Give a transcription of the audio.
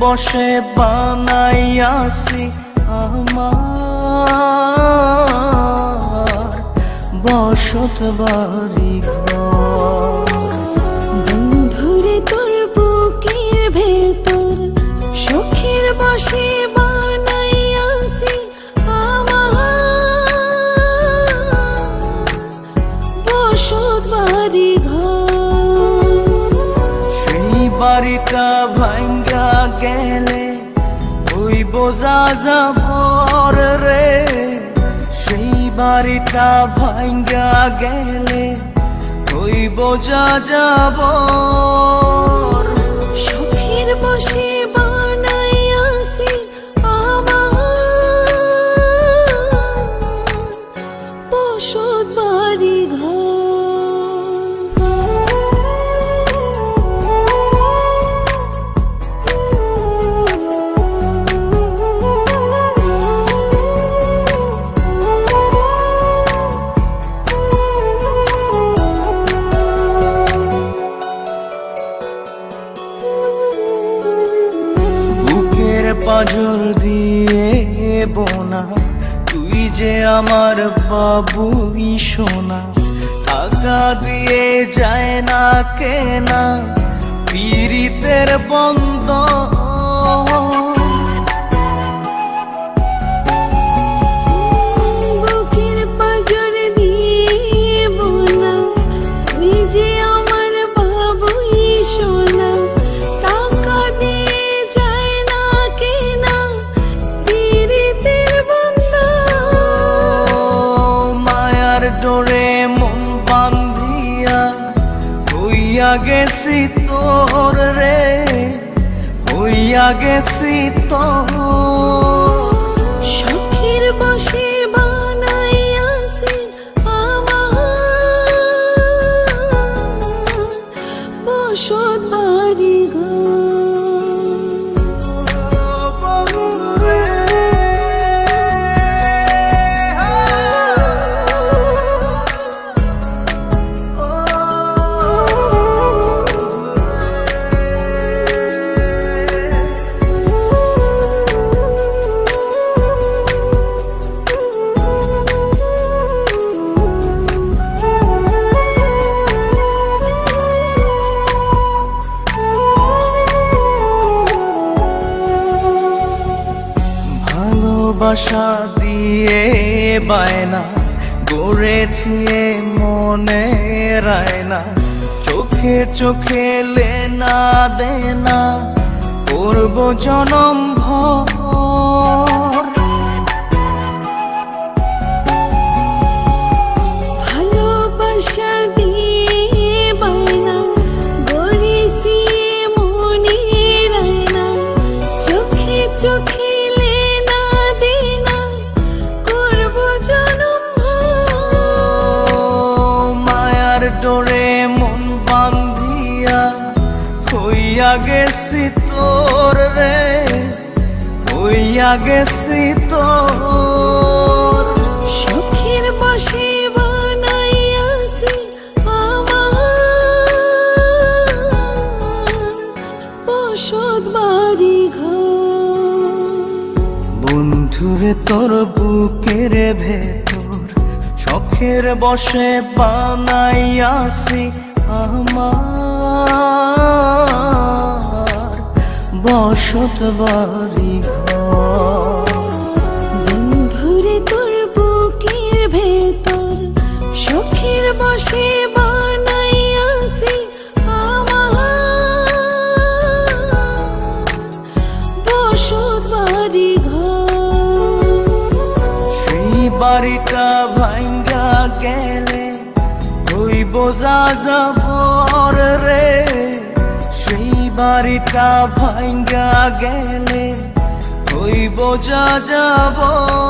বসে বানাইয়াছি আমার বসত বাড়ি ঘর। বন্ধুরে তোর বুকের ভেতর শখের বসে বানাইয়াছি আমার বসত বাড়ি ঘর। সেই বাড়িটা ভাঙ্গা গেলে ওই বোঝা যাবর রে, সেই বাড়িটা ভাঙ্গা গেলে ওই বোঝা যাবর। শখের বসে বানাইয়াছি আমার বসত বাড়ি ঘর। পাঁজর দিয়ে বোনা তুই যে আমার বাবুই সোনা, টাকা দিয়ে যায় না কেনা পীড়িতের বন্ধ। বুকের পাঁজর দিয়ে বোনা তুই যে আমার বাবুই সোনা, টাকা দিয়ে যায় না কেনা পীড়িতের বন্ধন। মায়ার ডোরে মন বান্ধিয়া হইয়া গেছি তোর রে, হইয়া গেছি তোর। শখের বসে বানাইয়াছি আমার বসত বাড়ি ঘর। ভালোবাসা দিয়ে বায়না গড়েছি মনে রায়না, চোখে চোখে লেনা দেনা করব জনম ভর। ভালোবাসা দিয়ে বায়না গড়েছি মনে রায়না, চোখে চোখে ডোরে মন বান্ধিয়া হইয়া গেছি তোর রে, হইয়া গেছি তোর। শখের বসে বানাইয়াছি আমার বসত বাড়ি ঘর। বন্ধুরে তোর বুকের ভেতর শখের বসে বানাইয়াছি আমার বসত বাড়ি ঘর। বন্ধুরে তোর বুকের ভেতর শখের বসে বানাইয়াছি আমার বসত বাড়ি ঘর। সেই বাড়িটা ভাঙ্গা গেলে ওই বোঝা যাবর রে, সেই বাড়িটা ভাঙ্গা গেলে ওই বোঝা যাবর।